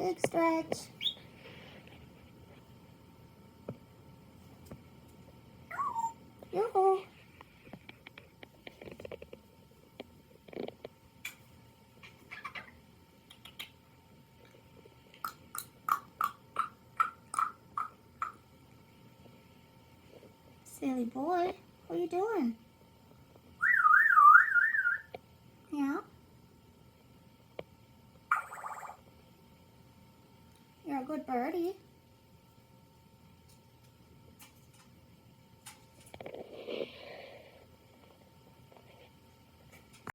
Big stretch. Yoo-hoo. Silly boy, what are you doing? Yeah? You're a good birdie.